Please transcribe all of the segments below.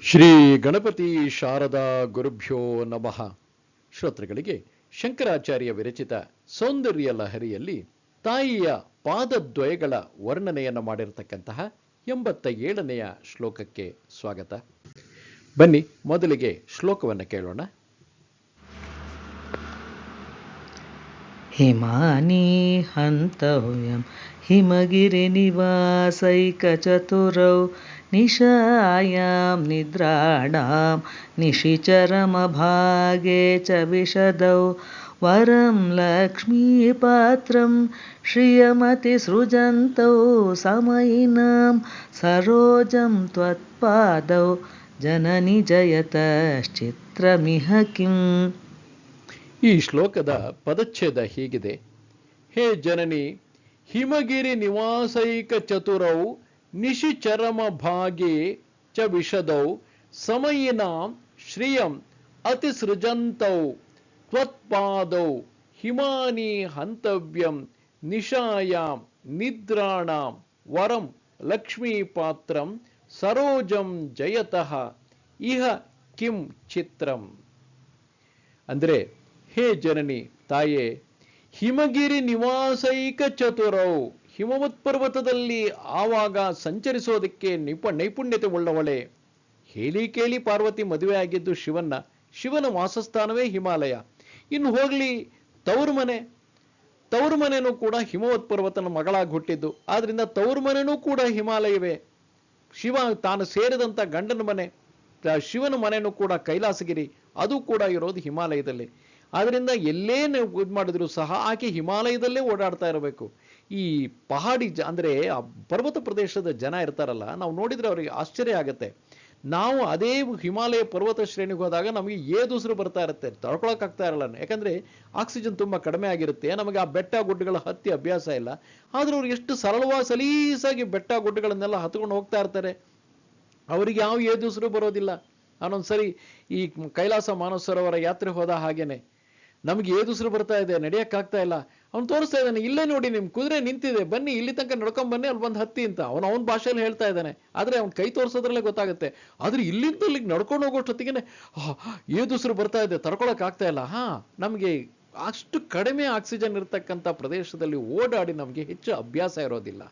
ಶ್ರೀ ಗಣಪತಿ ಶಾರದಾ ಗುರುಭ್ಯೋ ನಮಃ. ಶ್ರೋತೃಗಳಿಗೆ ಶಂಕರಾಚಾರ್ಯ ವಿರಚಿತ ಸೌಂದರ್ಯ ಲಹರಿಯಲ್ಲಿ ತಾಯಿಯ ಪಾದದ್ವಯಗಳ ವರ್ಣನೆಯನ್ನು ಮಾಡಿರತಕ್ಕಂತಹ 87ನೆಯ ಶ್ಲೋಕಕ್ಕೆ ಸ್ವಾಗತ. ಬನ್ನಿ ಮೊದಲಿಗೆ ಶ್ಲೋಕವನ್ನು ಕೇಳೋಣ. ಹಿಮಾನಿ ಹಂತವ್ಯಂ ಹಿಮಗಿರಿ ನಿವಾಸೈಕಚತುರೌ ನಿಶಾಯಾಂ ನಿದ್ರಾಣಾಂ ನಿಶಿಚರಮಭಾಗೆ ಚ ವಿಶದೌ ವರಂ ಲಕ್ಷ್ಮೀಪಾತ್ರಂ ಶ್ರಿಯಮತಿ ಸೃಜಂತೌ ಸಮಯಿನಾಂ ಸರೋಜಂ ತ್ವತ್ಪಾದೌ ಜನನಿ ಜಯತಶ್ಚಿತ್ರಮಿಹ ಕಿಂ. ಈ ಶ್ಲೋಕದ ಪದಚ್ಛೇದ ಹೀಗಿದೆ: ಹೇ ಜನನಿ, ಹಿಮಗಿರಿ ನಿವಾಸೈಕ ಚತುರೌ ನಿಶಿಚರಮ ಭಾಗೆ ಚ ವಿಶದೌ ಸಮಯಿನಾಂ ಶ್ರಿಯಂ ಅತಿಸೃಜಂತೌ ತ್ವತ್ಪಾದೌ ಹಿಮಾನಿ ಹಂತವ್ಯಂ ನಿಶಾಯಾಂ ನಿದ್ರಾಣಾಂ ವರಂ ಲಕ್ಷ್ಮೀಪಾತ್ರಂ ಸರೋಜಂ ಜಯತಃ ಇಹ ಕಿಂ ಚಿತ್ರಂ. ಅಂದರೆ, ಹೇ ಜನನಿ, ತಾಯೇ, ಹಿಮಗಿರಿ ನಿವಾಸೈಕ ಚತುರೌ, ಹಿಮವತ್ ಪರ್ವತದಲ್ಲಿ ಆವಾಗ ಸಂಚರಿಸೋದಕ್ಕೆ ನೈಪುಣ್ಯತೆ ಉಳ್ಳವಳೆ. ಹೇಳಿ ಕೇಳಿ ಪಾರ್ವತಿ ಮದುವೆ ಆಗಿದ್ದು ಶಿವನ ವಾಸಸ್ಥಾನವೇ ಹಿಮಾಲಯ. ಇನ್ನು ಹೋಗ್ಲಿ ತವರು ಮನೆನೂ ಕೂಡ ಹಿಮವತ್ ಪರ್ವತನ ಮಗಳಾಗಿ ಹುಟ್ಟಿದ್ದು. ಆದ್ರಿಂದ ತವರು ಮನೆನೂ ಕೂಡ ಹಿಮಾಲಯವೇ. ಶಿವ ತಾನು ಸೇರಿದಂಥ ಗಂಡನ ಮನೆ, ಶಿವನ ಮನೆಯೂ ಕೂಡ ಕೈಲಾಸಗಿರಿ, ಅದು ಕೂಡ ಇರೋದು ಹಿಮಾಲಯದಲ್ಲಿ. ಆದ್ರಿಂದ ಎಲ್ಲೇ ನೀವು ಇದು ಮಾಡಿದ್ರು ಸಹ ಆಕೆ ಹಿಮಾಲಯದಲ್ಲೇ ಓಡಾಡ್ತಾ ಇರಬೇಕು. ಈ ಪಹಾಡಿ ಅಂದರೆ ಆ ಪರ್ವತ ಪ್ರದೇಶದ ಜನ ಇರ್ತಾರಲ್ಲ, ನಾವು ನೋಡಿದ್ರೆ ಅವರಿಗೆ ಆಶ್ಚರ್ಯ ಆಗುತ್ತೆ. ನಾವು ಅದೇ ಹಿಮಾಲಯ ಪರ್ವತ ಶ್ರೇಣಿಗೆ ಹೋದಾಗ ನಮಗೆ ಏದುಸಿರು ಬರ್ತಾ ಇರುತ್ತೆ, ತಡ್ಕೊಳಕ್ಕಾಗ್ತಾ ಇರಲ್ಲ. ಯಾಕಂದ್ರೆ ಆಕ್ಸಿಜನ್ ತುಂಬಾ ಕಡಿಮೆ ಆಗಿರುತ್ತೆ. ನಮಗೆ ಆ ಬೆಟ್ಟ ಗುಡ್ಡಗಳ ಹತ್ತಿ ಅಭ್ಯಾಸ ಇಲ್ಲ. ಆದ್ರೂ ಅವ್ರು ಎಷ್ಟು ಸಲೀಸಾಗಿ ಬೆಟ್ಟ ಗುಡ್ಡಗಳನ್ನೆಲ್ಲ ಹತ್ಕೊಂಡು ಹೋಗ್ತಾ ಇರ್ತಾರೆ. ಅವರಿಗೆ ಯಾವ ಏದುಸಿರು ಬರೋದಿಲ್ಲ. ನಾನೊಂದ್ಸರಿ ಈ ಕೈಲಾಸ ಮಾನಸ ಸರೋವರ ಯಾತ್ರೆ ಹೋದ ಹಾಗೇನೆ ನಮ್ಗೆ ಏದುಸಿರು ಬರ್ತಾ ಇದೆ, ನಡೆಯಕ್ಕಾಗ್ತಾ ಇಲ್ಲ. ಅವ್ನು ತೋರಿಸ್ತಾ ಇದ್ದಾನೆ, ಇಲ್ಲೇ ನೋಡಿ ನಿಮ್ ಕುದುರೆ ನಿಂತಿದೆ, ಬನ್ನಿ ಇಲ್ಲಿ ತನಕ ನಡ್ಕೊಂಡ್ ಬನ್ನಿ, ಅಲ್ಲಿ ಬಂದು ಹತ್ತಿ ಅಂತ ಅವನ ಭಾಷೆಯಲ್ಲಿ ಹೇಳ್ತಾ ಇದ್ದಾನೆ. ಆದ್ರೆ ಅವ್ನ ಕೈ ತೋರಿಸೋದ್ರಲ್ಲೇ ಗೊತ್ತಾಗುತ್ತೆ. ಆದ್ರೆ ಇಲ್ಲಿಂದ ಅಲ್ಲಿಗೆ ನಡ್ಕೊಂಡು ಹೋಗೋಷ್ಟೊತ್ತಿಗೆ ಏದುಸಿರು ಬರ್ತಾ ಇದೆ, ತಡ್ಕೊಳಕ್ ಆಗ್ತಾ ಇಲ್ಲ. ನಮ್ಗೆ ಅಷ್ಟು ಕಡಿಮೆ ಆಕ್ಸಿಜನ್ ಇರ್ತಕ್ಕಂಥ ಪ್ರದೇಶದಲ್ಲಿ ಓಡಾಡಿ ನಮ್ಗೆ ಹೆಚ್ಚು ಅಭ್ಯಾಸ ಇರೋದಿಲ್ಲ.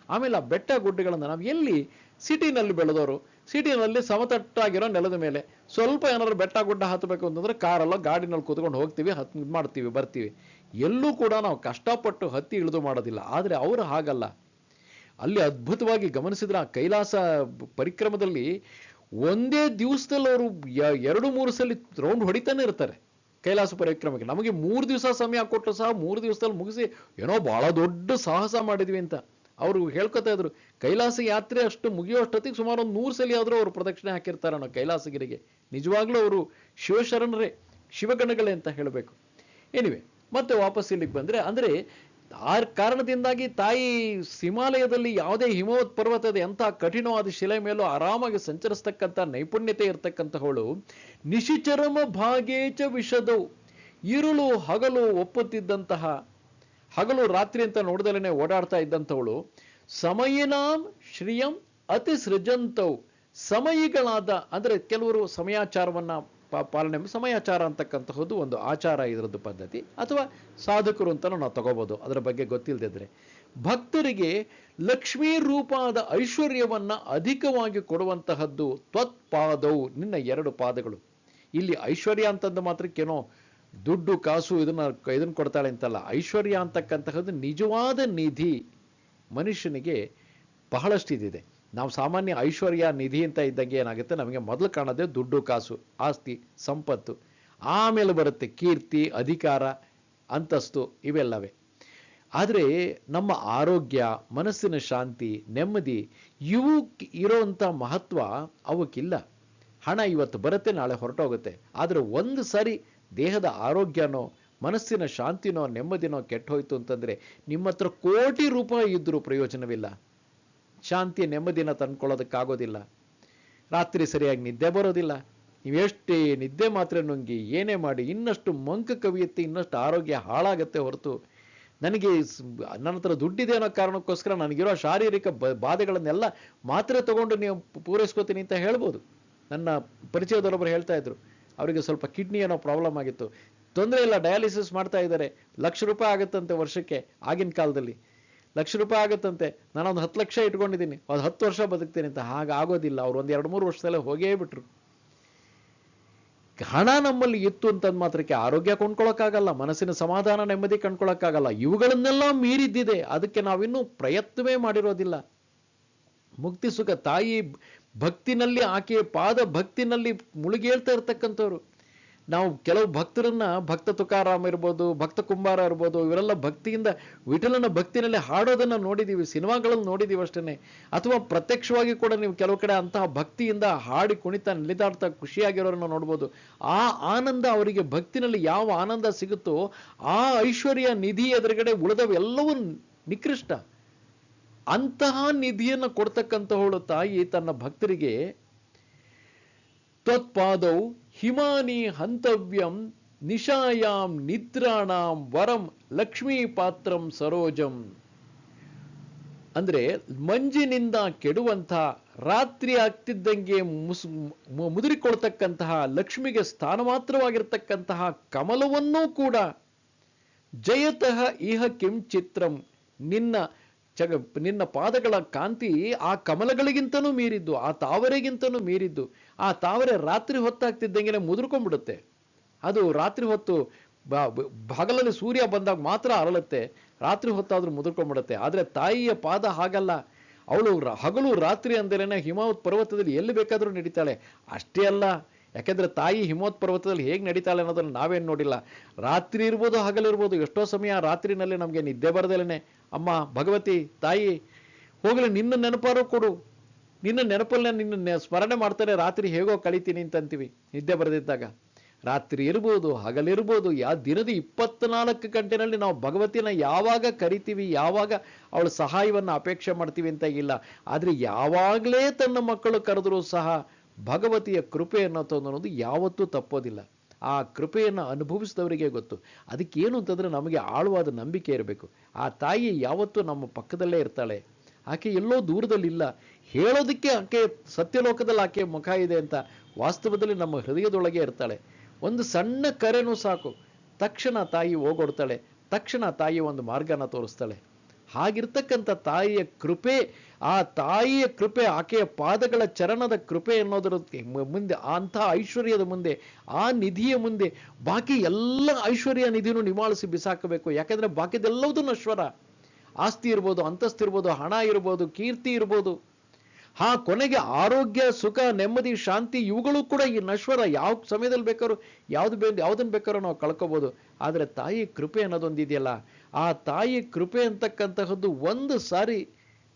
ಆಮೇಲೆ ಆ ಬೆಟ್ಟ ಗುಡ್ಡಗಳನ್ನ ನಾವು ಎಲ್ಲಿ ಸಿಟಿನಲ್ಲಿ ಬೆಳೆದವರು, ಸಿಟಿನಲ್ಲಿ ಸಮತಟ್ಟಾಗಿರೋ ನೆಲದ ಮೇಲೆ ಸ್ವಲ್ಪ ಏನಾದ್ರು ಬೆಟ್ಟ ಗುಡ್ಡ ಹತ್ತಬೇಕು ಅಂತಂದ್ರೆ ಕಾರಲ್ಲ ಗಾಡಿನಲ್ಲಿ ಕೂತ್ಕೊಂಡು ಹೋಗ್ತೀವಿ, ಮಾಡ್ತೀವಿ, ಬರ್ತೀವಿ. ಎಲ್ಲೂ ಕೂಡ ನಾವು ಕಷ್ಟಪಟ್ಟು ಹತ್ತಿ ಇಳಿದು ಮಾಡೋದಿಲ್ಲ. ಆದ್ರೆ ಅವರು ಹಾಗಲ್ಲ. ಅಲ್ಲಿ ಅದ್ಭುತವಾಗಿ ಗಮನಿಸಿದ್ರೆ ಆ ಕೈಲಾಸ ಪರಿಕ್ರಮದಲ್ಲಿ ಒಂದೇ ದಿವಸದಲ್ಲಿ ಅವರು 2-3 ಸಲ ರೌಂಡ್ ಹೊಡಿತಾನೆ ಇರ್ತಾರೆ. ಕೈಲಾಸ ಪರಿಕ್ರಮಕ್ಕೆ ನಮಗೆ 3 ದಿವಸ ಸಮಯ ಕೊಟ್ಟು ಸಹ 3 ದಿವಸದಲ್ಲಿ ಮುಗಿಸಿ ಏನೋ ಬಹಳ ದೊಡ್ಡ ಸಾಹಸ ಮಾಡಿದ್ವಿ ಅಂತ ಅವರು ಹೇಳ್ಕೊತಾ ಇದ್ರು. ಕೈಲಾಸ ಯಾತ್ರೆ ಅಷ್ಟು ಮುಗಿಯೋಷ್ಟೊತ್ತಿಗೆ ಸುಮಾರು ಒಂದು 100 ಸಲ ಆದ್ರೂ ಅವರು ಪ್ರದಕ್ಷಿಣೆ ಹಾಕಿರ್ತಾರೆ ನಾವು ಕೈಲಾಸಗಿರಿಗೆ. ನಿಜವಾಗ್ಲೂ ಅವರು ಶಿವಶರಣರೇ, ಶಿವಗಣಗಳೇ ಅಂತ ಹೇಳಬೇಕು. ಎನಿವೆ, ಮತ್ತೆ ವಾಪಸ್ ಇಲ್ಲಿಗೆ ಬಂದ್ರೆ, ಅಂದ್ರೆ ಆ ಕಾರಣದಿಂದಾಗಿ ತಾಯಿ ಹಿಮಾಲಯದಲ್ಲಿ ಯಾವುದೇ ಹಿಮವತ್ ಪರ್ವತದ ಎಂಥ ಕಠಿಣವಾದ ಶಿಲೆ ಮೇಲೂ ಆರಾಮಾಗಿ ಸಂಚರಿಸ್ತಕ್ಕಂಥ ನೈಪುಣ್ಯತೆ ಇರ್ತಕ್ಕಂಥವಳು ನಿಶಿಚರಮ ಭಾಗೇಚ ವಿಷದವು, ഇരുಳು ಹಗಲು ಒಪ್ಪುತ್ತಿದ್ದಂತಹ, ಹಗಲು ರಾತ್ರಿ ಅಂತ ನೋಡ್ದಲೇನೆ ಓಡಾಡ್ತಾ ಇದ್ದಂಥವಳು, ಸಮಯಿನಾಂ ಶ್ರಿಯಂ ಅತಿ ಸೃಜಂತವು, ಸಮಯಿಗಳಾದ ಅಂದ್ರೆ ಕೆಲವರು ಸಮಯಾಚಾರವನ್ನ ಪಾಲನೆ, ಸಮಯಾಚಾರ ಅಂತಕ್ಕಂತಹದ್ದು ಒಂದು ಆಚಾರ, ಇದರದ್ದು ಪದ್ಧತಿ, ಅಥವಾ ಸಾಧಕರು ಅಂತ ನಾವು ತಗೋಬಹುದು. ಅದರ ಬಗ್ಗೆ ಗೊತ್ತಿಲ್ಲದಿದ್ರೆ ಭಕ್ತರಿಗೆ ಲಕ್ಷ್ಮೀ ರೂಪವಾದ ಐಶ್ವರ್ಯವನ್ನ ಅಧಿಕವಾಗಿ ಕೊಡುವಂತಹದ್ದು ತ್ವತ್ಪಾದವು, ನಿನ್ನ 2 ಪಾದಗಳು. ಇಲ್ಲಿ ಐಶ್ವರ್ಯ ಅಂತಂದು ಮಾತ್ರಕ್ಕೇನೋ ದುಡ್ಡು ಕಾಸು ಇದನ್ನ ಕೊಡ್ತಾಳೆ ಅಂತಲ್ಲ. ಐಶ್ವರ್ಯ ಅಂತಕ್ಕಂತಹದ್ದು ನಿಜವಾದ ನಿಧಿ. ಮನುಷ್ಯನಿಗೆ ಬಹಳಷ್ಟಿದೆ. ನಾವು ಸಾಮಾನ್ಯ ಐಶ್ವರ್ಯ ನಿಧಿ ಅಂತ ಇದ್ದಂಗೆ ಏನಾಗುತ್ತೆ, ನಮಗೆ ಮೊದಲು ಕಾಣೋದೇ ದುಡ್ಡು ಕಾಸು, ಆಸ್ತಿ, ಸಂಪತ್ತು. ಆಮೇಲೆ ಬರುತ್ತೆ ಕೀರ್ತಿ, ಅಧಿಕಾರ, ಅಂತಸ್ತು, ಇವೆಲ್ಲವೇ. ಆದರೆ ನಮ್ಮ ಆರೋಗ್ಯ, ಮನಸ್ಸಿನ ಶಾಂತಿ, ನೆಮ್ಮದಿ, ಇವು ಇರೋಂಥ ಮಹತ್ವ ಅವಕ್ಕಿಲ್ಲ. ಹಣ ಇವತ್ತು ಬರುತ್ತೆ, ನಾಳೆ ಹೊರಟೋಗುತ್ತೆ. ಆದರೆ ಒಂದು ಸಾರಿ ದೇಹದ ಆರೋಗ್ಯನೋ, ಮನಸ್ಸಿನ ಶಾಂತಿನೋ, ನೆಮ್ಮದಿನೋ ಕೆಟ್ಟೋಯ್ತು ಅಂತಂದ್ರೆ ನಿಮ್ಮ ಹತ್ರ ಕೋಟಿ ರೂಪಾಯಿ ಇದ್ರೂ ಪ್ರಯೋಜನವಿಲ್ಲ. ಶಾಂತಿ ನೆಮ್ಮದಿನ ತಂದ್ಕೊಳ್ಳೋದಕ್ಕಾಗೋದಿಲ್ಲ. ರಾತ್ರಿ ಸರಿಯಾಗಿ ನಿದ್ದೆ ಬರೋದಿಲ್ಲ. ನೀವೆಷ್ಟೇ ನಿದ್ದೆ ಮಾತ್ರ ನುಂಗಿ ಏನೇ ಮಾಡಿ ಇನ್ನಷ್ಟು ಮಂಕ ಕವಿಯುತ್ತೆ, ಇನ್ನಷ್ಟು ಆರೋಗ್ಯ ಹಾಳಾಗತ್ತೆ ಹೊರತು ನನಗೆ ನನ್ನ ಹತ್ರ ದುಡ್ಡಿದೆ ಅನ್ನೋ ಕಾರಣಕ್ಕೋಸ್ಕರ ನನಗಿರೋ ಶಾರೀರಿಕ ಬಾಧೆಗಳನ್ನೆಲ್ಲ ಮಾತ್ರೆ ತಗೊಂಡು ನೀವು ಪೂರೈಸ್ಕೋತೀನಿ ಅಂತ ಹೇಳ್ಬೋದು. ನನ್ನ ಪರಿಚಯದವರೊಬ್ಬರು ಹೇಳ್ತಾ ಇದ್ರು, ಅವರಿಗೆ ಸ್ವಲ್ಪ ಕಿಡ್ನಿ ಏನೋ ಪ್ರಾಬ್ಲಮ್ ಆಗಿತ್ತು. ತೊಂದರೆ ಇಲ್ಲ, ಡಯಾಲಿಸಿಸ್ ಮಾಡ್ತಾ ಇದ್ದಾರೆ, ₹1,00,000 ಆಗುತ್ತಂತೆ ವರ್ಷಕ್ಕೆ. ಆಗಿನ ಕಾಲದಲ್ಲಿ ₹1,00,000 ಆಗುತ್ತಂತೆ. ನಾನೊಂದು 10 ಲಕ್ಷ ಇಟ್ಕೊಂಡಿದ್ದೀನಿ, ಅದು 10 ವರ್ಷ ಬದುಕ್ತೀನಿ ಅಂತ. ಹಾಗಾಗೋದಿಲ್ಲ. ಅವ್ರು ಒಂದು 2-3 ವರ್ಷದಲ್ಲೇ ಹೋಗೇ ಬಿಟ್ರು. ಹಣ ನಮ್ಮಲ್ಲಿ ಇತ್ತು ಅಂತಂದ್ ಮಾತ್ರಕ್ಕೆ ಆರೋಗ್ಯ ಕೊಂಡ್ಕೊಳಕ್ಕಾಗಲ್ಲ, ಮನಸ್ಸಿನ ಸಮಾಧಾನ ನೆಮ್ಮದಿ ಕಂಡ್ಕೊಳಕ್ಕಾಗಲ್ಲ. ಇವುಗಳನ್ನೆಲ್ಲ ಮೀರಿದ್ದಿದೆ. ಅದಕ್ಕೆ ನಾವಿನ್ನೂ ಪ್ರಯತ್ನವೇ ಮಾಡಿರೋದಿಲ್ಲ. ಮುಕ್ತಿ ಸುಖ ತಾಯಿ ಭಕ್ತಿನಲ್ಲಿ, ಆಕೆಯ ಪಾದ ಭಕ್ತಿನಲ್ಲಿ ಮುಳುಗೇಳ್ತಾ ಇರ್ತಕ್ಕಂಥವ್ರು. ನಾವು ಕೆಲವು ಭಕ್ತರನ್ನ, ಭಕ್ತ ತುಕಾರಾಮ್ ಇರ್ಬೋದು, ಭಕ್ತ ಕುಂಬಾರ ಇರ್ಬೋದು, ಇವರೆಲ್ಲ ಭಕ್ತಿಯಿಂದ ವಿಠಲನ ಭಕ್ತಿನಲ್ಲಿ ಹಾಡೋದನ್ನ ನೋಡಿದೀವಿ, ಸಿನಿಮಾಗಳಲ್ಲಿ ನೋಡಿದೀವಿ ಅಷ್ಟೇ. ಅಥವಾ ಪ್ರತ್ಯಕ್ಷವಾಗಿ ಕೂಡ ನೀವು ಕೆಲವು ಕಡೆ ಅಂತಹ ಭಕ್ತಿಯಿಂದ ಹಾಡಿ ಕುಣಿತಾ ನಿಲಿದಾಡ್ತಾ ಖುಷಿಯಾಗಿರೋರನ್ನ ನೋಡ್ಬೋದು. ಆ ಆನಂದ ಅವರಿಗೆ ಭಕ್ತಿನಲ್ಲಿ ಯಾವ ಆನಂದ ಸಿಗುತ್ತೋ ಆ ಐಶ್ವರ್ಯ ನಿಧಿ ಎದುರುಗಡೆ ಉಳಿದವೆಲ್ಲವೂ ನಿಕೃಷ್ಟ. ಅಂತಹ ನಿಧಿಯನ್ನು ಕೊಡ್ತಕ್ಕಂಥವಳು ತಾಯಿ ತನ್ನ ಭಕ್ತರಿಗೆ ತ್ವತ್ಪಾದೌ ಹಿಮಾನಿ ಹಂತವ್ಯಂ ನಿಶಾಯಾಂ ನಿದ್ರಾಣಾಂ ವರಂ ಲಕ್ಷ್ಮೀ ಪಾತ್ರಂ ಸರೋಜಂ. ಅಂದ್ರೆ ಮಂಜಿನಿಂದ ಕೆಡುವಂಥ, ರಾತ್ರಿ ಆಗ್ತಿದ್ದಂಗೆ ಮುದುರಿಕೊಳ್ತಕ್ಕಂತಹ ಲಕ್ಷ್ಮಿಗೆ ಸ್ಥಾನ ಮಾತ್ರವಾಗಿರ್ತಕ್ಕಂತಹ ಕಮಲವನ್ನೂ ಕೂಡ ಜಯತಃ ಇಹ ಕಿಂ ಚಿತ್ರಂ, ನಿನ್ನ ಪಾದಗಳ ಕಾಂತಿ ಆ ಕಮಲಗಳಿಗಿಂತನೂ ಮೀರಿದ್ದು, ಆ ತಾವರೆಗಿಂತನೂ ಮೀರಿದ್ದು. ಆ ತಾವರೆ ರಾತ್ರಿ ಹೊತ್ತಾಗ್ತಿದ್ದಂಗೆ ಮುದುರ್ಕೊಂಡ್ಬಿಡುತ್ತೆ. ಅದು ರಾತ್ರಿ ಹೊತ್ತು ಹಗಲಲ್ಲಿ ಸೂರ್ಯ ಬಂದಾಗ ಮಾತ್ರ ಅರಳುತ್ತೆ, ರಾತ್ರಿ ಹೊತ್ತಾದ್ರೂ ಮುದುರ್ಕೊಂಡ್ಬಿಡುತ್ತೆ. ಆದ್ರೆ ತಾಯಿಯ ಪಾದ ಹಾಗಲ್ಲ. ಅವಳು ಹಗಲು ರಾತ್ರಿ ಅಂದರೇನೆ ಹಿಮಾವತ್ ಪರ್ವತದಲ್ಲಿ ಎಲ್ಲಿ ಬೇಕಾದ್ರೂ ನಡೀತಾಳೆ. ಅಷ್ಟೇ ಅಲ್ಲ, ಯಾಕೆಂದ್ರೆ ತಾಯಿ ಹಿಮವತ್ ಪರ್ವತದಲ್ಲಿ ಹೇಗೆ ನಡೀತಾಳೆ ಅನ್ನೋದನ್ನು ನಾವೇನು ನೋಡಿಲ್ಲ. ರಾತ್ರಿ ಇರ್ಬೋದು, ಹಗಲಿರ್ಬೋದು, ಎಷ್ಟೋ ಸಮಯ ರಾತ್ರಿನಲ್ಲಿ ನಮಗೆ ನಿದ್ದೆ ಬರದೇನೆ ಅಮ್ಮ ಭಗವತಿ ತಾಯಿ ಹೋಗಲಿ ನಿನ್ನ ನೆನಪಾರೋ ಕೊಡು, ನಿನ್ನ ನೆನಪಲ್ಲೇ ನಿನ್ನ ಸ್ಮರಣೆ ಮಾಡ್ತಾರೆ, ರಾತ್ರಿ ಹೇಗೋ ಕಳಿತೀನಿ ಅಂತಂತೀವಿ ನಿದ್ದೆ ಬರದಿದ್ದಾಗ. ರಾತ್ರಿ ಇರ್ಬೋದು, ಹಗಲಿರ್ಬೋದು, ದಿನದ 24 ಗಂಟೆನಲ್ಲಿ ನಾವು ಭಗವತಿನ ಯಾವಾಗ ಕರಿತೀವಿ, ಯಾವಾಗ ಅವಳ ಸಹಾಯವನ್ನು ಅಪೇಕ್ಷೆ ಮಾಡ್ತೀವಿ ಅಂತ ಇಲ್ಲ. ಆದ್ರೆ ಯಾವಾಗಲೇ ತನ್ನ ಮಕ್ಕಳು ಕರೆದರೂ ಸಹ ಭಗವತಿಯ ಕೃಪೆ ಅನ್ನೋದು ಯಾವತ್ತೂ ತಪ್ಪೋದಿಲ್ಲ. ಆ ಕೃಪೆಯನ್ನು ಅನುಭವಿಸಿದವರಿಗೆ ಗೊತ್ತು. ಅದಕ್ಕೇನು ಅಂತಂದ್ರೆ ನಮಗೆ ಆಳವಾದ ನಂಬಿಕೆ ಇರಬೇಕು. ಆ ತಾಯಿ ಯಾವತ್ತೂ ನಮ್ಮ ಪಕ್ಕದಲ್ಲೇ ಇರ್ತಾಳೆ. ಆಕೆ ಎಲ್ಲೋ ದೂರದಲ್ಲಿಲ್ಲ. ಹೇಳೋದಕ್ಕೆ ಆಕೆ ಸತ್ಯಲೋಕದಲ್ಲಿ ಆಕೆ ಮುಖ ಇದೆ ಅಂತ, ವಾಸ್ತವದಲ್ಲಿ ನಮ್ಮ ಹೃದಯದೊಳಗೆ ಇರ್ತಾಳೆ. ಒಂದು ಸಣ್ಣ ಕರೆನೂ ಸಾಕು, ತಕ್ಷಣ ತಾಯಿ ಓಗೊಡ್ತಾಳೆ, ತಕ್ಷಣ ತಾಯಿ ಒಂದು ಮಾರ್ಗನ ತೋರಿಸ್ತಾಳೆ. ಹಾಗಿರ್ತಕ್ಕಂಥ ತಾಯಿಯ ಕೃಪೆ, ಆ ತಾಯಿಯ ಕೃಪೆ, ಆಕೆಯ ಪಾದಗಳ ಚರಣದ ಕೃಪೆ ಅನ್ನೋದರ ಮುಂದೆ, ಅಂಥ ಐಶ್ವರ್ಯದ ಮುಂದೆ, ಆ ನಿಧಿಯ ಮುಂದೆ ಬಾಕಿ ಎಲ್ಲ ಐಶ್ವರ್ಯ ನಿಧಿನೂ ನಿವಾಳಿಸಿ ಬಿಸಾಕಬೇಕು. ಯಾಕೆಂದ್ರೆ ಬಾಕಿದೆಲ್ಲವೂ ನಶ್ವರ. ಆಸ್ತಿ ಇರ್ಬೋದು, ಅಂತಸ್ತು ಇರ್ಬೋದು, ಹಣ ಇರ್ಬೋದು, ಕೀರ್ತಿ ಇರ್ಬೋದು, ಕೊನೆಗೆ ಆರೋಗ್ಯ, ಸುಖ, ನೆಮ್ಮದಿ, ಶಾಂತಿ, ಇವುಗಳು ಕೂಡ ಈ ನಶ್ವರ. ಯಾವ ಸಮಯದಲ್ಲಿ ಬೇಕಾದ್ರೂ ಯಾವುದನ್ನು ಬೇಕಾದ್ರೂ ನಾವು ಕಳ್ಕೋಬಹುದು. ಆದರೆ ತಾಯಿ ಕೃಪೆ ಅನ್ನೋದೊಂದಿದೆಯಲ್ಲ, ಆ ತಾಯಿ ಕೃಪೆ ಅಂತಕ್ಕಂತಹದ್ದು ಒಂದು ಸಾರಿ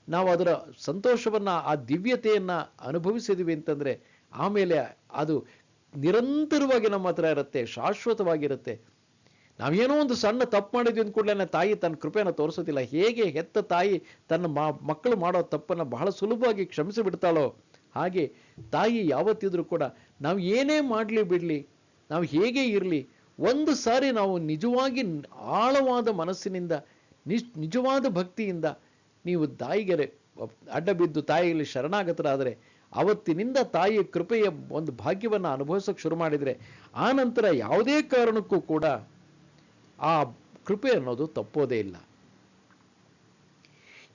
ನಾವು ಅದರ ಸಂತೋಷವನ್ನ, ಆ ದಿವ್ಯತೆಯನ್ನ ಅನುಭವಿಸಿದ್ವಿ ಅಂತಂದ್ರೆ ಆಮೇಲೆ ಅದು ನಿರಂತರವಾಗಿ ನಮ್ಮ ಹತ್ರ ಇರುತ್ತೆ, ಶಾಶ್ವತವಾಗಿರುತ್ತೆ. ನಾವೇನೋ ಒಂದು ಸಣ್ಣ ತಪ್ಪು ಮಾಡಿದ್ವಿ ಅಂದ ಕೂಡಲೇ ತಾಯಿ ತನ್ನ ಕೃಪೆಯನ್ನು ತೋರಿಸೋದಿಲ್ಲ. ಹೇಗೆ ಹೆತ್ತ ತಾಯಿ ತನ್ನ ಮಕ್ಕಳು ಮಾಡೋ ತಪ್ಪನ್ನು ಬಹಳ ಸುಲಭವಾಗಿ ಕ್ಷಮಿಸಿ ಬಿಡ್ತಾಳೋ, ಹಾಗೆ ತಾಯಿ ಯಾವತ್ತಿದ್ರೂ ಕೂಡ ನಾವು ಏನೇ ಮಾಡಲಿ ಬಿಡಲಿ, ನಾವು ಹೇಗೆ ಇರಲಿ, ಒಂದು ಸಾರಿ ನಾವು ನಿಜವಾಗಿ ಆಳವಾದ ಮನಸ್ಸಿನಿಂದ, ನಿಜವಾದ ಭಕ್ತಿಯಿಂದ ನೀವು ತಾಯಿಗೆ ಅಡ್ಡ ಬಿದ್ದು ತಾಯಿಯಲ್ಲಿ ಶರಣಾಗತರಾದರೆ, ಅವತ್ತಿನಿಂದ ತಾಯಿಯ ಕೃಪೆಯ ಒಂದು ಭಾಗ್ಯವನ್ನು ಅನುಭವಿಸೋಕೆ ಶುರು ಮಾಡಿದರೆ, ಆ ನಂತರ ಯಾವುದೇ ಕಾರಣಕ್ಕೂ ಕೂಡ ಆ ಕೃಪೆ ಅನ್ನೋದು ತಪ್ಪೋದೇ ಇಲ್ಲ.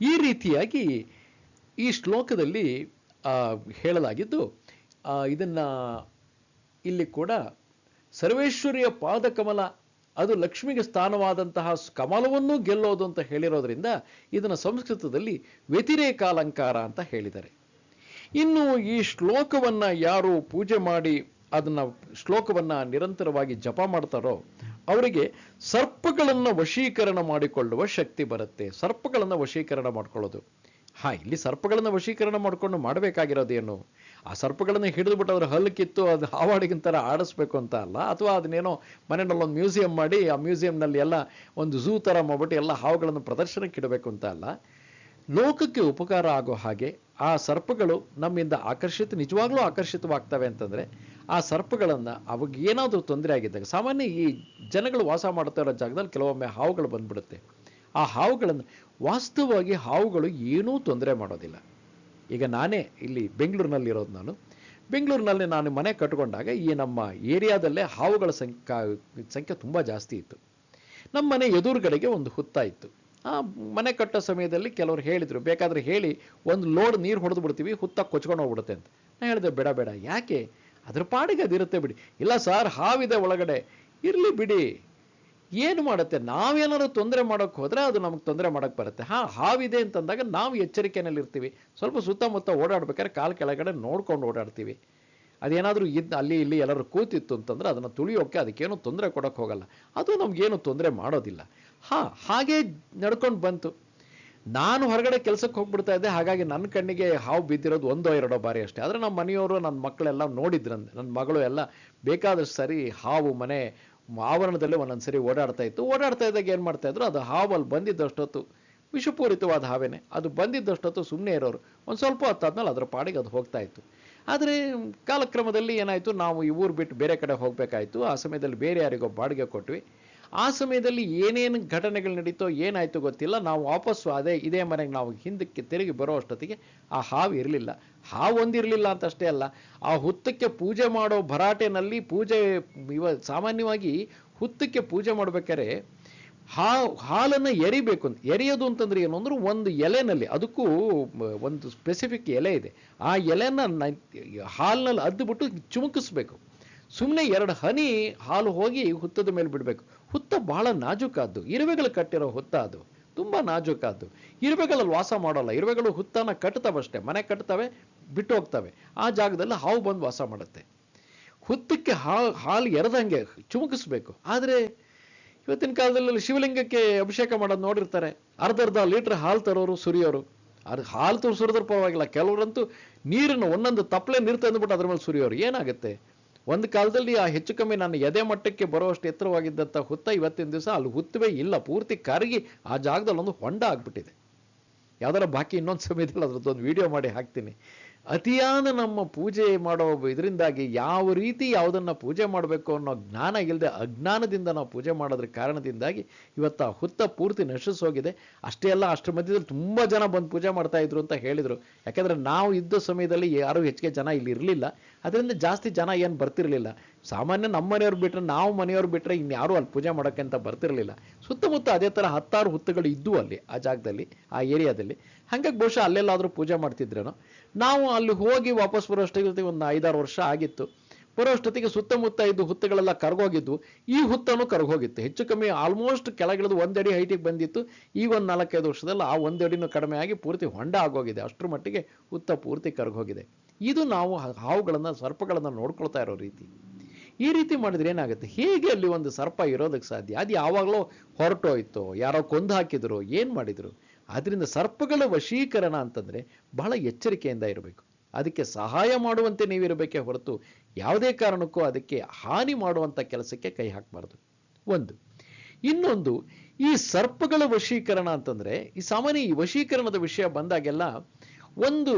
ಈ ರೀತಿಯಾಗಿ ಈ ಶ್ಲೋಕದಲ್ಲಿ ಹೇಳಲಾಗಿದ್ದು, ಇದನ್ನ ಇಲ್ಲಿ ಕೂಡ ಸರ್ವೇಶ್ವರಿಯ ಪಾದ ಕಮಲ ಅದು ಲಕ್ಷ್ಮಿಗೆ ಸ್ಥಾನವಾದಂತಹ ಕಮಲವನ್ನೂ ಗೆಲ್ಲೋದು ಅಂತ ಹೇಳಿರೋದ್ರಿಂದ ಇದನ್ನು ಸಂಸ್ಕೃತದಲ್ಲಿ ವ್ಯತಿರೇಕಾಲಂಕಾರ ಅಂತ ಹೇಳಿದ್ದಾರೆ. ಇನ್ನು ಈ ಶ್ಲೋಕವನ್ನ ಯಾರು ಪೂಜೆ ಮಾಡಿ ಅದನ್ನ ಶ್ಲೋಕವನ್ನ ನಿರಂತರವಾಗಿ ಜಪ ಮಾಡ್ತಾರೋ ಅವರಿಗೆ ಸರ್ಪಗಳನ್ನು ವಶೀಕರಣ ಮಾಡಿಕೊಳ್ಳುವ ಶಕ್ತಿ ಬರುತ್ತೆ. ಸರ್ಪಗಳನ್ನು ವಶೀಕರಣ ಮಾಡ್ಕೊಳ್ಳೋದು, ಇಲ್ಲಿ ಸರ್ಪಗಳನ್ನು ವಶೀಕರಣ ಮಾಡ್ಕೊಂಡು ಮಾಡಬೇಕಾಗಿರೋದೇನು, ಆ ಸರ್ಪಗಳನ್ನು ಹಿಡಿದುಬಿಟ್ಟು ಅದ್ರ ಹಲ್ಲು ಕಿತ್ತು ಅದು ಹಾವಾಡಿಗಿಂತರ ಆಡಿಸ್ಬೇಕು ಅಂತ ಅಲ್ಲ, ಅಥವಾ ಅದನ್ನೇನೋ ಮನೆಯಲ್ಲಿ ಒಂದು ಮ್ಯೂಸಿಯಂ ಮಾಡಿ ಆ ಮ್ಯೂಸಿಯಂನಲ್ಲಿ ಎಲ್ಲ ಒಂದು ಝೂ ಥರ ಮಾಡ್ಬಿಟ್ಟು ಎಲ್ಲ ಹಾವುಗಳನ್ನು ಪ್ರದರ್ಶನಕ್ಕೆ ಇಡಬೇಕು ಅಂತ ಅಲ್ಲ, ಲೋಕಕ್ಕೆ ಉಪಕಾರ ಆಗೋ ಹಾಗೆ ಆ ಸರ್ಪಗಳು ನಮ್ಮಿಂದ ನಿಜವಾಗ್ಲೂ ಆಕರ್ಷಿತವಾಗ್ತವೆ ಅಂತಂದ್ರೆ, ಆ ಸರ್ಪಗಳನ್ನು ಅವಾಗ ಏನಾದರೂ ತೊಂದರೆ ಆಗಿದ್ದಾಗ, ಸಾಮಾನ್ಯ ಈ ಜನಗಳು ವಾಸ ಮಾಡ್ತಾ ಇರೋ ಜಾಗದಲ್ಲಿ ಕೆಲವೊಮ್ಮೆ ಹಾವುಗಳು ಬಂದ್ಬಿಡುತ್ತೆ. ಆ ಹಾವುಗಳನ್ನು ವಾಸ್ತವವಾಗಿ ಹಾವುಗಳು ಏನೂ ತೊಂದರೆ ಮಾಡೋದಿಲ್ಲ. ಈಗ ನಾನೇ ಇಲ್ಲಿ ಬೆಂಗಳೂರಿನಲ್ಲಿರೋದು, ಬೆಂಗಳೂರಿನಲ್ಲಿ ನಾನು ಮನೆ ಕಟ್ಕೊಂಡಾಗ ಈ ನಮ್ಮ ಏರಿಯಾದಲ್ಲೇ ಹಾವುಗಳ ಸಂಖ್ಯೆ ತುಂಬ ಜಾಸ್ತಿ ಇತ್ತು. ನಮ್ಮ ಮನೆ ಎದುರುಗಡೆಗೆ ಒಂದು ಹುತ್ತ ಇತ್ತು. ಆ ಮನೆ ಕಟ್ಟೋ ಸಮಯದಲ್ಲಿ ಕೆಲವರು ಹೇಳಿದರು, ಬೇಕಾದರೆ ಹೇಳಿ ಒಂದು ಲೋಡ್ ನೀರು ಹೊಡೆದು ಬಿಡ್ತೀವಿ, ಹುತ್ತ ಕೊಚ್ಕೊಂಡು ಹೋಗ್ಬಿಡುತ್ತೆ ಅಂತ. ನಾನು ಹೇಳಿದೆ, ಬೇಡ ಬೇಡ, ಯಾಕೆ, ಅದ್ರ ಪಾಡಿಗೆ ಅದಿರುತ್ತೆ ಬಿಡಿ. ಇಲ್ಲ ಸರ್, ಹಾವಿದೆ ಒಳಗಡೆ. ಇರಲಿ ಬಿಡಿ, ಏನು ಮಾಡುತ್ತೆ, ನಾವೇನಾದ್ರು ತೊಂದರೆ ಮಾಡೋಕ್ಕೆ ಹೋದರೆ ಅದು ನಮಗೆ ತೊಂದರೆ ಮಾಡೋಕ್ಕೆ ಬರುತ್ತೆ. ಹಾವಿದೆ ಅಂತಂದಾಗ ನಾವು ಎಚ್ಚರಿಕೆಯಲ್ಲಿ ಇರ್ತೀವಿ. ಸ್ವಲ್ಪ ಸುತ್ತಮುತ್ತ ಓಡಾಡ್ಬೇಕಾದ್ರೆ ಕಾಲು ಕೆಳಗಡೆ ನೋಡ್ಕೊಂಡು ಓಡಾಡ್ತೀವಿ. ಅದೇನಾದರೂ ಅಲ್ಲಿ ಇಲ್ಲಿ ಎಲ್ಲರೂ ಕೂತಿತ್ತು ಅಂತಂದ್ರೆ ಅದನ್ನು ತುಳಿಯೋಕ್ಕೆ ಅದಕ್ಕೇನು ತೊಂದರೆ ಕೊಡೋಕ್ಕೆ ಹೋಗಲ್ಲ, ಅದು ನಮಗೇನು ತೊಂದರೆ ಮಾಡೋದಿಲ್ಲ. ಹಾಗೆ ನಡ್ಕೊಂಡು ಬಂತು. ನಾನು ಹೊರಗಡೆ ಕೆಲಸಕ್ಕೆ ಹೋಗ್ಬಿಡ್ತಾ ಇದ್ದೆ, ಹಾಗಾಗಿ ನನ್ನ ಕಣ್ಣಿಗೆ ಹಾವು ಬಿದ್ದಿರೋದು 1-2 ಬಾರಿ ಅಷ್ಟೇ. ಆದರೆ ನಮ್ಮ ಮನೆಯವರು, ನನ್ನ ಮಕ್ಕಳೆಲ್ಲ ನೋಡಿದ್ರಂತೆ. ನನ್ನ ಮಗಳು ಎಲ್ಲ ಬೇಕಾದಷ್ಟು ಸರಿ ಹಾವು ಮನೆ ಆವರಣದಲ್ಲೇ ಒಂದೊಂದು ಸರಿ ಓಡಾಡ್ತಾ ಇದ್ದಾಗ ಏನು ಮಾಡ್ತಾ ಇದ್ರು, ಅದು ಹಾವಲ್ಲಿ ಬಂದಿದ್ದಷ್ಟೊತ್ತು, ವಿಷಪೂರಿತವಾದ ಹಾವೇನೆ, ಅದು ಬಂದಿದ್ದಷ್ಟೊತ್ತು ಸುಮ್ಮನೆ ಇರೋರು. ಒಂದು ಸ್ವಲ್ಪ ಹೊತ್ತಾದ್ಮೇಲೆ ಅದರ ಪಾಡಿಗೆ ಅದು ಹೋಗ್ತಾ ಇತ್ತು. ಆದರೆ ಕಾಲಕ್ರಮದಲ್ಲಿ ಏನಾಯಿತು, ನಾವು ಈ ಊರು ಬಿಟ್ಟು ಬೇರೆ ಕಡೆ ಹೋಗಬೇಕಾಯಿತು. ಆ ಸಮಯದಲ್ಲಿ ಬೇರೆ ಯಾರಿಗೋ ಬಾಡಿಗೆ ಕೊಟ್ವಿ. ಆ ಸಮಯದಲ್ಲಿ ಏನೇನು ಘಟನೆಗಳು ನಡೀತೋ ಏನಾಯಿತು ಗೊತ್ತಿಲ್ಲ. ನಾವು ವಾಪಸ್ಸು ಇದೇ ಮನೆಗೆ ನಾವು ಹಿಂದಕ್ಕೆ ತಿರುಗಿ ಬರೋ ಅಷ್ಟೊತ್ತಿಗೆ ಆ ಹಾವು ಇರಲಿಲ್ಲ. ಹಾವು ಒಂದಿರಲಿಲ್ಲ ಅಂತಷ್ಟೇ ಅಲ್ಲ, ಆ ಹುತ್ತಕ್ಕೆ ಪೂಜೆ ಮಾಡೋ ಭರಾಟೆನಲ್ಲಿ ಸಾಮಾನ್ಯವಾಗಿ ಹುತ್ತಕ್ಕೆ ಪೂಜೆ ಮಾಡ್ಬೇಕಾದ್ರೆ ಹಾಲನ್ನು ಎರಿಬೇಕು ಅಂತ. ಎರಿಯೋದು ಅಂತಂದ್ರೆ ಏನು ಅಂದ್ರೆ, ಒಂದು ಎಲೆನಲ್ಲಿ, ಅದಕ್ಕೂ ಒಂದು ಸ್ಪೆಸಿಫಿಕ್ ಎಲೆ ಇದೆ, ಆ ಎಲೆನ ಹಾಲಿನಲ್ಲಿ ಅದ್ದುಬಿಟ್ಟು ಚಿಮುಕಿಸ್ಬೇಕು. ಸುಮ್ಮನೆ 2 ಹನಿ ಹಾಲು ಹೋಗಿ ಹುತ್ತದ ಮೇಲೆ ಬಿಡಬೇಕು. ಹುತ್ತ ಬಹಳ ನಾಜೂಕಾದ್ದು, ಇರುವೆಗಳು ಕಟ್ಟಿರೋ ಹುತ್ತ, ಅದು ತುಂಬ ನಾಜೂಕಾದ್ದು. ಇರುವೆಗಳಲ್ಲಿ ವಾಸ ಮಾಡೋಲ್ಲ. ಇರುವೆಗಳು ಹುತ್ತನ ಕಟ್ತವಷ್ಟೇ, ಮನೆ ಕಟ್ತವೆ, ಬಿಟ್ಟು ಹೋಗ್ತವೆ. ಆ ಜಾಗದಲ್ಲಿ ಹಾವು ಬಂದು ವಾಸ ಮಾಡುತ್ತೆ. ಹುತ್ತಕ್ಕೆ ಹಾಲು ಎರೆದಂಗೆ ಚಿಮುಕಿಸ್ಬೇಕು. ಆದರೆ ಇವತ್ತಿನ ಕಾಲದಲ್ಲಿ ಶಿವಲಿಂಗಕ್ಕೆ ಅಭಿಷೇಕ ಮಾಡೋದು ನೋಡಿರ್ತಾರೆ, ಅರ್ಧ ಲೀಟ್ರ್ ಹಾಲು ತರೋರು, ಸುರಿಯೋರು. ಅದು ಹಾಲು ಸುರಿದ್ರೆ ಪರವಾಗಿಲ್ಲ, ಕೆಲವರಂತೂ ನೀರನ್ನು ಒಂದೊಂದು ತಪ್ಪಲೆ ನೀರು ತಂದುಬಿಟ್ಟು ಅದ್ರ ಮೇಲೆ ಸುರಿಯೋರು. ಏನಾಗುತ್ತೆ, ಒಂದು ಕಾಲದಲ್ಲಿ ಆ ಹೆಚ್ಚು ಕಮ್ಮಿ ನನ್ನ ಎದೆ ಮಟ್ಟಕ್ಕೆ ಬರುವಷ್ಟು ಎತ್ತರವಾಗಿದ್ದಂಥ ಹುತ್ತ ಇವತ್ತಿನ ದಿವಸ ಅಲ್ಲಿ ಹುತ್ತವೇ ಇಲ್ಲ, ಪೂರ್ತಿ ಕರಗಿ ಆ ಜಾಗದಲ್ಲಿ ಒಂದು ಹೊಂಡ ಆಗ್ಬಿಟ್ಟಿದೆ. ಯಾವ್ದಾರ ಬಾಕಿ ಇನ್ನೊಂದು ಸಮಯದಲ್ಲಿ ಅದ್ರದ್ದೊಂದು ವಿಡಿಯೋ ಮಾಡಿ ಹಾಕ್ತೀನಿ. ಅತಿಯಾದ ನಮ್ಮ ಪೂಜೆ ಮಾಡೋ ಇದರಿಂದಾಗಿ ಯಾವ ರೀತಿ ಯಾವುದನ್ನು ಪೂಜೆ ಮಾಡಬೇಕು ಅನ್ನೋ ಜ್ಞಾನ ಇಲ್ಲದೆ ಅಜ್ಞಾನದಿಂದ ನಾವು ಪೂಜೆ ಮಾಡೋದ್ರ ಕಾರಣದಿಂದಾಗಿ ಇವತ್ತು ಆ ಹುತ್ತ ಪೂರ್ತಿ ನಶಿಸೋಗಿದೆ. ಅಷ್ಟೇ ಅಲ್ಲ, ಅಷ್ಟರ ಮಧ್ಯದಲ್ಲಿ ತುಂಬ ಜನ ಬಂದು ಪೂಜೆ ಮಾಡ್ತಾ ಇದ್ರು ಅಂತ ಹೇಳಿದರು. ಯಾಕೆಂದರೆ ನಾವು ಇದ್ದ ಸಮಯದಲ್ಲಿ ಯಾರೂ ಹೆಚ್ಚಿಗೆ ಜನ ಇಲ್ಲಿ ಇರಲಿಲ್ಲ, ಅದರಿಂದ ಜಾಸ್ತಿ ಜನ ಏನು ಬರ್ತಿರ್ಲಿಲ್ಲ. ಸಾಮಾನ್ಯ ನಮ್ಮ ಮನೆಯವ್ರು ಬಿಟ್ಟರೆ, ನಾವು ಮನೆಯವ್ರು ಬಿಟ್ಟರೆ ಇನ್ಯಾರೂ ಅಲ್ಲಿ ಪೂಜೆ ಮಾಡೋಕ್ಕೆ ಅಂತ ಬರ್ತಿರಲಿಲ್ಲ. ಸುತ್ತಮುತ್ತ ಅದೇ ಥರ 10-6 ಹುತ್ತಗಳು ಇದ್ದವು ಅಲ್ಲಿ ಆ ಜಾಗದಲ್ಲಿ, ಆ ಏರಿಯಾದಲ್ಲಿ. ಹಾಗಾಗಿ ಬಹುಶಃ ಅಲ್ಲೆಲ್ಲಾದರೂ ಪೂಜೆ ಮಾಡ್ತಿದ್ರೇನೋ. ನಾವು ಅಲ್ಲಿ ಹೋಗಿ ವಾಪಸ್ ಬರೋಷ್ಟೊತ್ತಿಗೆ ಒಂದು 5-6 ವರ್ಷ ಆಗಿತ್ತು. ಬರೋಷ್ಟೊತ್ತಿಗೆ ಸುತ್ತಮುತ್ತ ಇದ್ದು ಹುತ್ತಗಳೆಲ್ಲ ಕರಗೋಗಿದ್ವು. ಈ ಹುತ್ತನೂ ಕರಗೋಗಿತ್ತು. ಹೆಚ್ಚು ಕಮ್ಮಿ ಆಲ್ಮೋಸ್ಟ್ ಕೆಳಗಿಳಿದು 1 ಅಡಿ ಹೈಟಿಗೆ ಬಂದಿತ್ತು. ಈಗ ಒಂದು 4-5 ವರ್ಷದಲ್ಲಿ ಆ 1 ಅಡಿನೂ ಕಡಿಮೆ ಆಗಿ ಪೂರ್ತಿ ಹೊಂಡ ಆಗೋಗಿದೆ. ಅಷ್ಟರ ಮಟ್ಟಿಗೆ ಹುತ್ತ ಪೂರ್ತಿ ಕರಗೋಗಿದೆ. ಇದು ನಾವು ಹಾವುಗಳನ್ನು, ಸರ್ಪಗಳನ್ನು ನೋಡ್ಕೊಳ್ತಾ ಇರೋ ರೀತಿ. ಈ ರೀತಿ ಮಾಡಿದ್ರೆ ಏನಾಗುತ್ತೆ, ಹೇಗೆ ಅಲ್ಲಿ ಒಂದು ಸರ್ಪ ಇರೋದಕ್ಕೆ ಸಾಧ್ಯ? ಅದು ಯಾವಾಗಲೂ ಹೊರಟೋಯ್ತೋ, ಯಾರೋ ಕೊಂದು ಹಾಕಿದ್ರು, ಏನು ಮಾಡಿದ್ರು? ಆದ್ದರಿಂದ ಸರ್ಪಗಳ ವಶೀಕರಣ ಅಂತಂದರೆ ಬಹಳ ಎಚ್ಚರಿಕೆಯಿಂದ ಇರಬೇಕು. ಅದಕ್ಕೆ ಸಹಾಯ ಮಾಡುವಂತೆ ನೀವಿರಬೇಕೇ ಹೊರತು ಯಾವುದೇ ಕಾರಣಕ್ಕೂ ಅದಕ್ಕೆ ಹಾನಿ ಮಾಡುವಂಥ ಕೆಲಸಕ್ಕೆ ಕೈ ಹಾಕಬಾರ್ದು. ಒಂದು. ಇನ್ನೊಂದು, ಈ ಸರ್ಪಗಳ ವಶೀಕರಣ ಅಂತಂದರೆ, ಈ ಸಾಮಾನ್ಯ ಈ ವಶೀಕರಣದ ವಿಷಯ ಬಂದಾಗೆಲ್ಲ ಒಂದು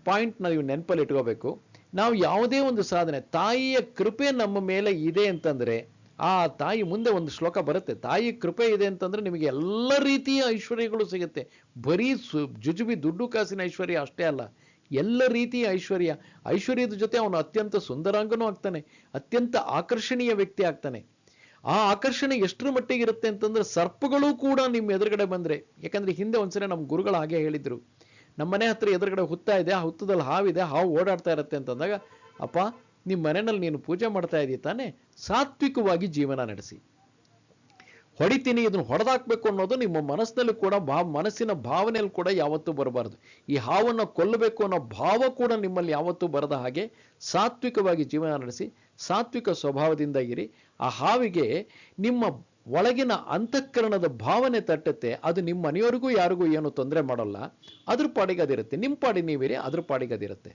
ಪಾಯಿಂಟ್ನ ನೀವು ನೆನಪಲ್ಲಿ ಇಟ್ಕೋಬೇಕು. ನಾವು ಯಾವುದೇ ಒಂದು ಸಾಧನೆ, ತಾಯಿಯ ಕೃಪೆ ನಮ್ಮ ಮೇಲೆ ಇದೆ ಅಂತಂದರೆ, ಆ ತಾಯಿ ಮುಂದೆ ಒಂದು ಶ್ಲೋಕ ಬರುತ್ತೆ, ತಾಯಿ ಕೃಪೆ ಇದೆ ಅಂತಂದ್ರೆ ನಿಮಗೆ ಎಲ್ಲ ರೀತಿಯ ಐಶ್ವರ್ಯಗಳು ಸಿಗುತ್ತೆ. ಬರೀ ಜುಜುಬಿ ದುಡ್ಡು ಕಾಸಿನ ಐಶ್ವರ್ಯ ಅಷ್ಟೇ ಅಲ್ಲ, ಎಲ್ಲ ರೀತಿಯ ಐಶ್ವರ್ಯದ ಜೊತೆ ಅವನು ಅತ್ಯಂತ ಸುಂದರಾಂಗನೂ ಆಗ್ತಾನೆ, ಅತ್ಯಂತ ಆಕರ್ಷಣೀಯ ವ್ಯಕ್ತಿ ಆಗ್ತಾನೆ. ಆ ಆಕರ್ಷಣೆ ಎಷ್ಟರ ಮಟ್ಟಿಗೆ ಇರುತ್ತೆ ಅಂತಂದ್ರೆ, ಸರ್ಪಗಳು ಕೂಡ ನಿಮ್ಮ ಎದುರುಗಡೆ ಬಂದ್ರೆ, ಯಾಕಂದ್ರೆ ಹಿಂದೆ ಒಂದ್ಸರಿ ನಮ್ಮ ಗುರುಗಳು ಹಾಗೆ ಹೇಳಿದ್ರು, ನಮ್ಮ ಮನೆ ಹತ್ರ ಎದುರುಗಡೆ ಹುತ್ತ ಇದೆ, ಆ ಹುತ್ತದಲ್ಲಿ ಹಾವಿದೆ, ಹಾವು ಓಡಾಡ್ತಾ ಇರುತ್ತೆ ಅಂತಂದಾಗ, ಅಪ್ಪ ನಿಮ್ಮ ಮನೆಯಲ್ಲಿ ನೀನು ಪೂಜೆ ಮಾಡ್ತಾ ಇದೀಯ ತಾನೆ, ಸಾತ್ವಿಕವಾಗಿ ಜೀವನ ನಡೆಸಿ. ಹೊಡಿತೀನಿ, ಇದನ್ನು ಹೊಡೆದಾಕ್ಬೇಕು ಅನ್ನೋದು ನಿಮ್ಮ ಮನಸ್ಸಿನಲ್ಲಿ ಕೂಡ, ಮನಸ್ಸಿನ ಭಾವನೆಯಲ್ಲಿ ಕೂಡ ಯಾವತ್ತೂ ಬರಬಾರ್ದು. ಈ ಹಾವನ್ನು ಕೊಲ್ಲಬೇಕು ಅನ್ನೋ ಭಾವ ಕೂಡ ನಿಮ್ಮಲ್ಲಿ ಯಾವತ್ತೂ ಬರದ ಹಾಗೆ ಸಾತ್ವಿಕವಾಗಿ ಜೀವನ ನಡೆಸಿ, ಸಾತ್ವಿಕ ಸ್ವಭಾವದಿಂದ ಇರಿ. ಆ ಹಾವಿಗೆ ನಿಮ್ಮ ಒಳಗಿನ ಅಂತಃಕರಣದ ಭಾವನೆ ತಟ್ಟುತ್ತೆ, ಅದು ನಿಮ್ಮ ಮನೆಯವರಿಗೂ ಯಾರಿಗೂ ಏನು ತೊಂದರೆ ಮಾಡೋಲ್ಲ, ಅದ್ರ ಪಾಡಿಗೆ ಅದಿರುತ್ತೆ. ನಿಮ್ಮ ಪಾಡಿ ನೀವಿರಿ, ಅದ್ರ ಪಾಡಿಗೆ ಅದಿರುತ್ತೆ.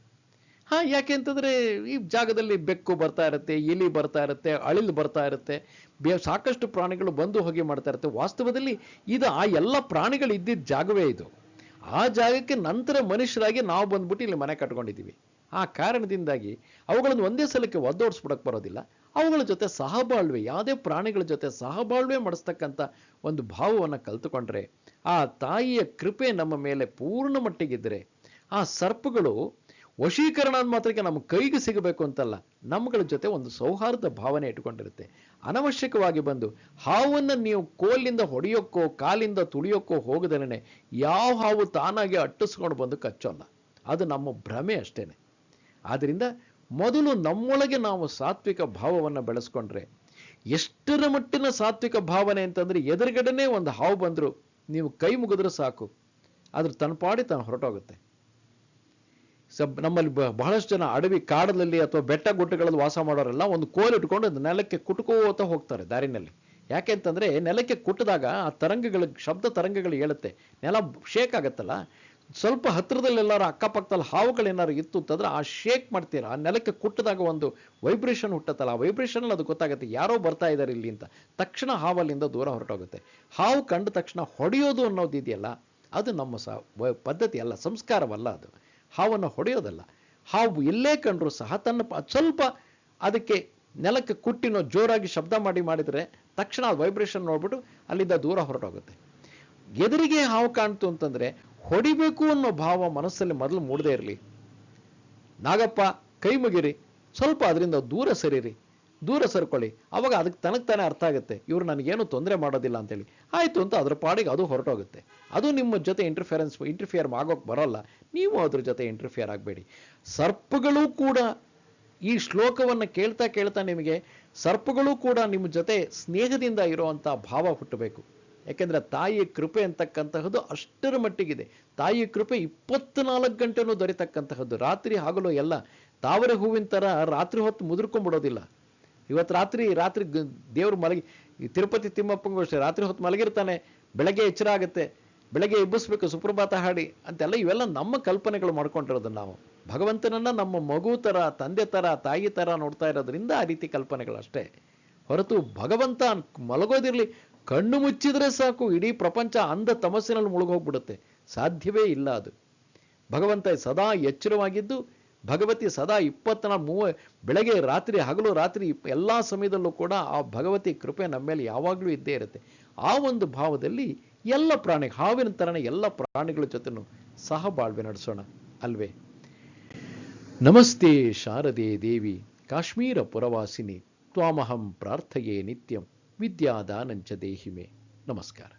ಯಾಕೆ ಅಂತಂದರೆ ಈ ಜಾಗದಲ್ಲಿ ಬೆಕ್ಕು ಬರ್ತಾ ಇರುತ್ತೆ, ಇಲಿ ಬರ್ತಾ ಇರುತ್ತೆ, ಅಳಿಲು ಬರ್ತಾ ಇರುತ್ತೆ, ಸಾಕಷ್ಟು ಪ್ರಾಣಿಗಳು ಬಂದು ಹೋಗಿ ಮಾಡ್ತಾ ಇರುತ್ತೆ. ವಾಸ್ತವದಲ್ಲಿ ಇದು ಆ ಎಲ್ಲ ಪ್ರಾಣಿಗಳು ಇದ್ದಿದ್ದ ಜಾಗವೇ ಇದು. ಆ ಜಾಗಕ್ಕೆ ನಂತರ ಮನುಷ್ಯರಾಗಿ ನಾವು ಬಂದ್ಬಿಟ್ಟು ಇಲ್ಲಿ ಮನೆ ಕಟ್ಕೊಂಡಿದ್ದೀವಿ. ಆ ಕಾರಣದಿಂದಾಗಿ ಅವುಗಳನ್ನು ಒಂದೇ ಸಲಕ್ಕೆ ಒದ್ದೋಡಿಸ್ಬಿಡಕ್ಕೆ ಬರೋದಿಲ್ಲ. ಅವುಗಳ ಜೊತೆ ಸಹಬಾಳ್ವೆ, ಯಾವುದೇ ಪ್ರಾಣಿಗಳ ಜೊತೆ ಸಹಬಾಳ್ವೆ ಮಾಡಿಸ್ತಕ್ಕಂಥ ಒಂದು ಭಾವವನ್ನು ಕಲ್ತುಕೊಂಡ್ರೆ, ಆ ತಾಯಿಯ ಕೃಪೆ ನಮ್ಮ ಮೇಲೆ ಪೂರ್ಣ ಮಟ್ಟಿಗಿದ್ದರೆ, ಆ ಸರ್ಪಗಳು ವಶೀಕರಣ ಅಂದ ಮಾತ್ರಕ್ಕೆ ನಮ್ಮ ಕೈಗೆ ಸಿಗಬೇಕು ಅಂತಲ್ಲ, ನಮ್ಮಗಳ ಜೊತೆ ಒಂದು ಸೌಹಾರ್ದ ಭಾವನೆ ಇಟ್ಕೊಂಡಿರುತ್ತೆ. ಅನವಶ್ಯಕವಾಗಿ ಬಂದು ಹಾವನ್ನು ನೀವು ಕೋಲಿಂದ ಹೊಡೆಯೋಕ್ಕೋ ಕಾಲಿಂದ ತುಳಿಯೋಕ್ಕೋ ಹೋಗದೇನೆ ಯಾವ ಹಾವು ತಾನಾಗಿ ಅಟ್ಟಿಸ್ಕೊಂಡು ಬಂದು ಕಚ್ಚೋಲ್ಲ. ಅದು ನಮ್ಮ ಭ್ರಮೆ ಅಷ್ಟೇನೆ. ಆದ್ದರಿಂದ ಮೊದಲು ನಮ್ಮೊಳಗೆ ನಾವು ಸಾತ್ವಿಕ ಭಾವವನ್ನು ಬೆಳೆಸ್ಕೊಂಡ್ರೆ, ಎಷ್ಟರ ಮಟ್ಟಿನ ಸಾತ್ವಿಕ ಭಾವನೆ ಅಂತಂದ್ರೆ ಎದುರುಗಡೆನೇ ಒಂದು ಹಾವು ಬಂದ್ರು ನೀವು ಕೈ ಮುಗಿದ್ರೆ ಸಾಕು, ಅದ್ರ ತನ್ನ ಪಾಡಿ ತಾನು ಹೊರಟೋಗುತ್ತೆ. ನಮ್ಮಲ್ಲಿ ಬಹಳಷ್ಟು ಜನ ಅಡವಿ ಕಾಡಲ್ಲಿ ಅಥವಾ ಬೆಟ್ಟ ಗುಡ್ಡಗಳಲ್ಲಿ ವಾಸ ಮಾಡೋರೆಲ್ಲ ಒಂದು ಕೋಲ್ ಇಟ್ಕೊಂಡು ನೆಲಕ್ಕೆ ಕುಟ್ಕೋತ ಹೋಗ್ತಾರೆ ದಾರಿನಲ್ಲಿ. ಯಾಕೆ ಅಂತಂದ್ರೆ ನೆಲಕ್ಕೆ ಕುಟ್ಟಿದಾಗ ಆ ಶಬ್ದ ತರಂಗಗಳು ಹೇಳುತ್ತೆ, ನೆಲ ಶೇಕ್ ಆಗತ್ತಲ್ಲ. ಸ್ವಲ್ಪ ಹತ್ರದಲ್ಲೆಲ್ಲಾರು ಅಕ್ಕಪಕ್ಕದಲ್ಲಿ ಹಾವುಗಳೇನಾರು ಇತ್ತು ಅಂತಂದ್ರೆ ಆ ಶೇಕ್ ಮಾಡ್ತೀರಾ, ಆ ನೆಲಕ್ಕೆ ಕುಟ್ಟಿದಾಗ ಒಂದು ವೈಬ್ರೇಷನ್ ಹುಟ್ಟತ್ತಲ್ಲ, ಆ ವೈಬ್ರೇಷನಲ್ಲಿ ಅದು ಗೊತ್ತಾಗುತ್ತೆ ಯಾರೋ ಬರ್ತಾ ಇದ್ದಾರೆ ಇಲ್ಲಿ ಅಂತ. ತಕ್ಷಣ ಹಾವಲ್ಲಿಂದ ದೂರ ಹೊರಟೋಗುತ್ತೆ. ಹಾವು ಕಂಡ ತಕ್ಷಣ ಹೊಡೆಯೋದು ಅನ್ನೋದು ಇದೆಯಲ್ಲ, ಅದು ನಮ್ಮ ಪದ್ಧತಿ ಅಲ್ಲ, ಸಂಸ್ಕಾರವಲ್ಲ. ಅದು ಹಾವನ್ನು ಹೊಡೆಯೋದಲ್ಲ. ಹಾವು ಎಲ್ಲೇ ಕಂಡ್ರೂ ಸಹ ತನ್ನ ಸ್ವಲ್ಪ ಅದಕ್ಕೆ ನೆಲಕ್ಕೆ ಕುಟ್ಟಿನೋ ಜೋರಾಗಿ ಶಬ್ದ ಮಾಡಿದರೆ ತಕ್ಷಣ ಅದು ವೈಬ್ರೇಷನ್ ನೋಡ್ಬಿಟ್ಟು ಅಲ್ಲಿಂದ ದೂರ ಹೊರಟೋಗುತ್ತೆ. ಎದುರಿಗೆ ಹಾವು ಕಾಣ್ತು ಅಂತಂದ್ರೆ ಹೊಡಿಬೇಕು ಅನ್ನೋ ಭಾವ ಮನಸ್ಸಲ್ಲಿ ಮೊದಲು ಮೂಡದೇ ಇರಲಿ. ನಾಗಪ್ಪ ಕೈ ಮುಗಿರಿ, ಸ್ವಲ್ಪ ಅದರಿಂದ ದೂರ ಸರಿರಿ, ದೂರ ಸರ್ಕೊಳ್ಳಿ. ಅವಾಗ ಅದಕ್ಕೆ ತಾನೇ ಅರ್ಥ ಆಗುತ್ತೆ ಇವ್ರು ನನಗೇನು ತೊಂದರೆ ಮಾಡೋದಿಲ್ಲ ಅಂತೇಳಿ. ಆಯ್ತು ಅಂತ ಅದ್ರ ಪಾಡಿಗೆ ಅದು ಹೊರಟೋಗುತ್ತೆ. ಅದು ನಿಮ್ಮ ಜೊತೆ ಇಂಟರ್ಫಿಯರ್ ಆಗೋಕೆ ಬರೋಲ್ಲ. ನೀವು ಅದ್ರ ಜೊತೆ ಇಂಟರ್ಫಿಯರ್ ಆಗಬೇಡಿ. ಸರ್ಪಗಳು ಕೂಡ ಈ ಶ್ಲೋಕವನ್ನು ಕೇಳ್ತಾ ನಿಮಗೆ ಸರ್ಪಗಳು ಕೂಡ ನಿಮ್ಮ ಜೊತೆ ಸ್ನೇಹದಿಂದ ಇರುವಂಥ ಭಾವ ಹುಟ್ಟಬೇಕು. ಯಾಕೆಂದ್ರೆ ತಾಯಿಯ ಕೃಪೆ ಅಂತಕ್ಕಂತಹದ್ದು ಅಷ್ಟರ ಮಟ್ಟಿಗಿದೆ. ತಾಯಿಯ ಕೃಪೆ 24 ಗಂಟೆನೂ ದೊರೆತಕ್ಕಂತಹದ್ದು. ರಾತ್ರಿ ಹಗಲು ಎಲ್ಲ ತಾವರೆ ಹೂವಿನ ಥರ ರಾತ್ರಿ ಹೊತ್ತು ಮುದುರ್ಕೊಂಡ್ಬಿಡೋದಿಲ್ಲ. ಇವತ್ತು ರಾತ್ರಿ ದೇವ್ರು ಮಲಗಿ, ತಿರುಪತಿ ತಿಮ್ಮಪ್ಪಂಗೂ ಅಷ್ಟೇ, ರಾತ್ರಿ ಹೊತ್ತು ಮಲಗಿರ್ತಾನೆ, ಬೆಳಗ್ಗೆ ಎಚ್ಚರ ಆಗುತ್ತೆ, ಬೆಳಗ್ಗೆ ಎಬ್ಬಿಸ್ಬೇಕು ಸುಪ್ರಭಾತ ಹಾಡಿ ಅಂತೆಲ್ಲ. ಇವೆಲ್ಲ ನಮ್ಮ ಕಲ್ಪನೆಗಳು ಮಾಡ್ಕೊಂಡಿರೋದು. ನಾವು ಭಗವಂತನನ್ನ ನಮ್ಮ ಮಗು ಥರ, ತಂದೆ ಥರ, ತಾಯಿ ಥರ ನೋಡ್ತಾ ಇರೋದ್ರಿಂದ ಆ ರೀತಿ ಕಲ್ಪನೆಗಳಷ್ಟೇ ಹೊರತು ಭಗವಂತ ಮಲಗೋದಿರ್ಲಿ, ಕಣ್ಣು ಮುಚ್ಚಿದ್ರೆ ಸಾಕು ಇಡೀ ಪ್ರಪಂಚ ಅಂಧ ತಮಸ್ಸಿನಲ್ಲಿ ಮುಳುಗೋಗ್ಬಿಡುತ್ತೆ. ಸಾಧ್ಯವೇ ಇಲ್ಲ ಅದು. ಭಗವಂತ ಸದಾ ಎಚ್ಚರವಾಗಿದ್ದು, ಭಗವತಿ ಸದಾ 24 ಬೆಳಗ್ಗೆ ರಾತ್ರಿ ಹಗಲು ರಾತ್ರಿ ಎಲ್ಲ ಸಮಯದಲ್ಲೂ ಕೂಡ ಆ ಭಗವತಿ ಕೃಪೆ ನಮ್ಮ ಮೇಲೆ ಯಾವಾಗಲೂ ಇದ್ದೇ ಇರುತ್ತೆ. ಆ ಒಂದು ಭಾವದಲ್ಲಿ ಎಲ್ಲ ಹಾವಿನ ಥರನೇ ಎಲ್ಲ ಪ್ರಾಣಿಗಳ ಜೊತೆನೂ ಸಹ ಬಾಳ್ವೆ ನಡೆಸೋಣ ಅಲ್ವೇ. ನಮಸ್ತೆ ಶಾರದೆ ದೇವಿ ಕಾಶ್ಮೀರ ಪುರವಾಸಿನಿ ತ್ವಾಮಹಂ ಪ್ರಾರ್ಥಯೇ ನಿತ್ಯಂ ವಿದ್ಯಾದಾನಂಚ ದೇಹಿಮೆ. ನಮಸ್ಕಾರ.